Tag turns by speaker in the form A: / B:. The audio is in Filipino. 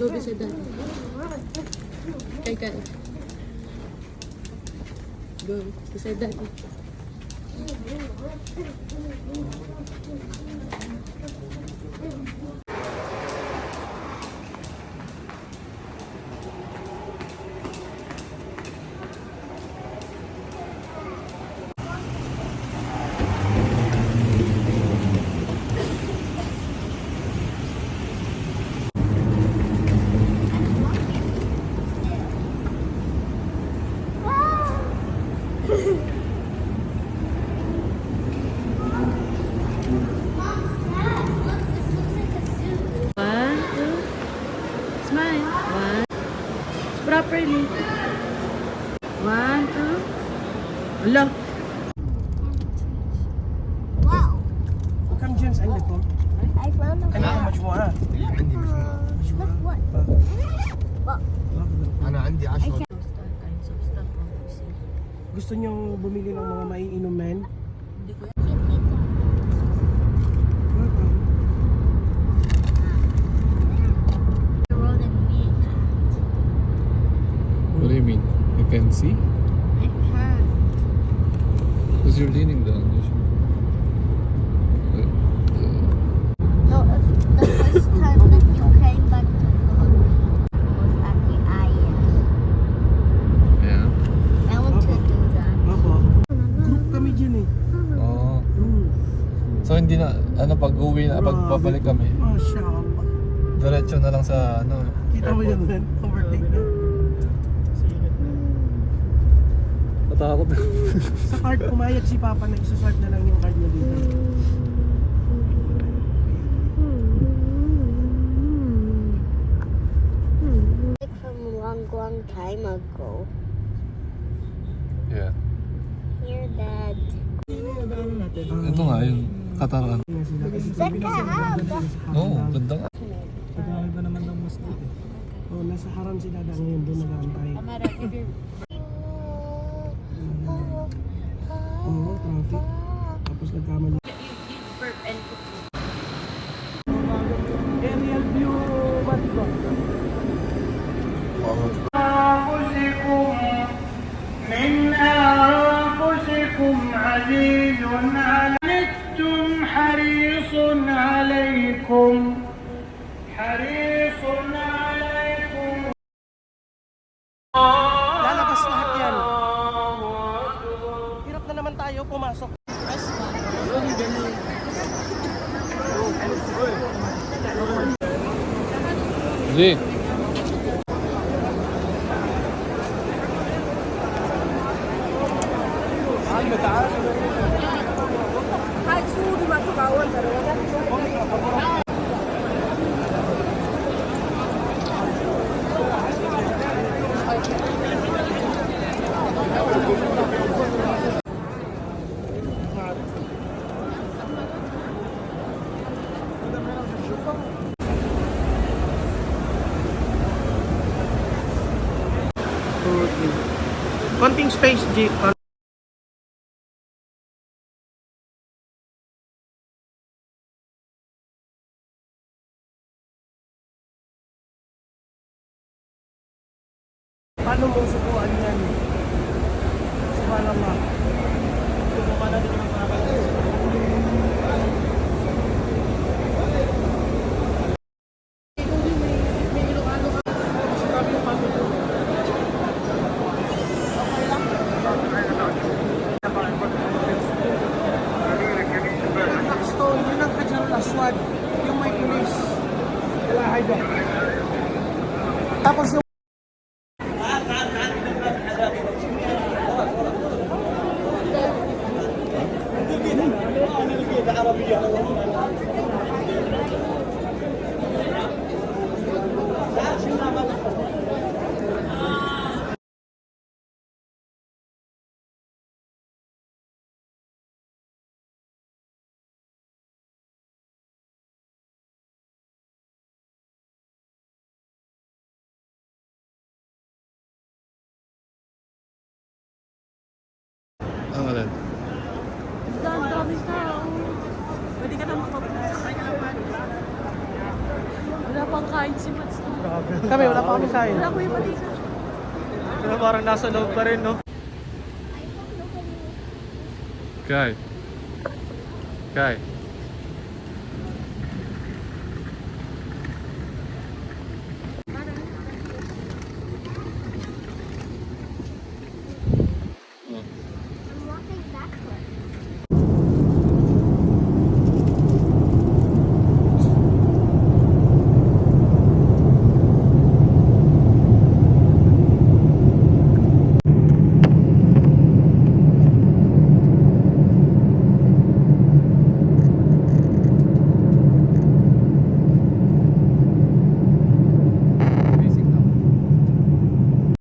A: Go beside daddy. Kai. Go beside daddy. Properly. 1, 2. Hello.
B: Wow.
C: كم جنس عندكم؟
B: I found a
C: عندكم مجموعة؟
D: عندي مجموعة. أنا عندي 10.
C: Gusto nyo bumili ng mga maiinumin?
E: What do you mean? You can see?
B: I can.
E: Because you're leaning down. You should...
B: No, the first time that you came back to Philippines was at the island.
E: Yeah.
B: I want to do that.
C: Opo. Group kami dyan eh.
E: Oh. So hindi na, ano, pag-uwi na, pag-babalik kami,
C: Masya Allah.
E: diretso na lang sa, ano,
C: Kita mo yun man? Overtake niya.
E: natakot.
C: Sa card, pumayag si Papa na isuswipe na lang yung card niya dito.
B: Like from long time ago.
E: Yeah.
B: Here, Dad.
E: Ito nga, yung Kataraan. Oo, ganda nga.
C: Pagkakay ba naman ng masjid eh? Oo, nasa haram si Dada ngayon, doon nag-aantay. Oo, traffic. Tapos nagkamali. Aerial view, what ba? من أنفسكم عزيز عنتم حريص عليكم lalabas lahat yan. Hirap na naman tayo pumasok.
E: Hindi.
C: Konting space, G. Paano mong sukuan yan? Subhanallah. Subukan natin yung mga kapatid. Stone, yun ang Hajarul Aswad. Yung may inis. Tapos yung
E: Ang alin?
A: Ang dami tao. Pwede ka na makapagod. Wala pang kain si Mats.
C: Kami, wala pa kami kain.
A: Wala ko yung pati sa...
C: Pero parang nasa loob pa rin, no?
E: Kai. Kai.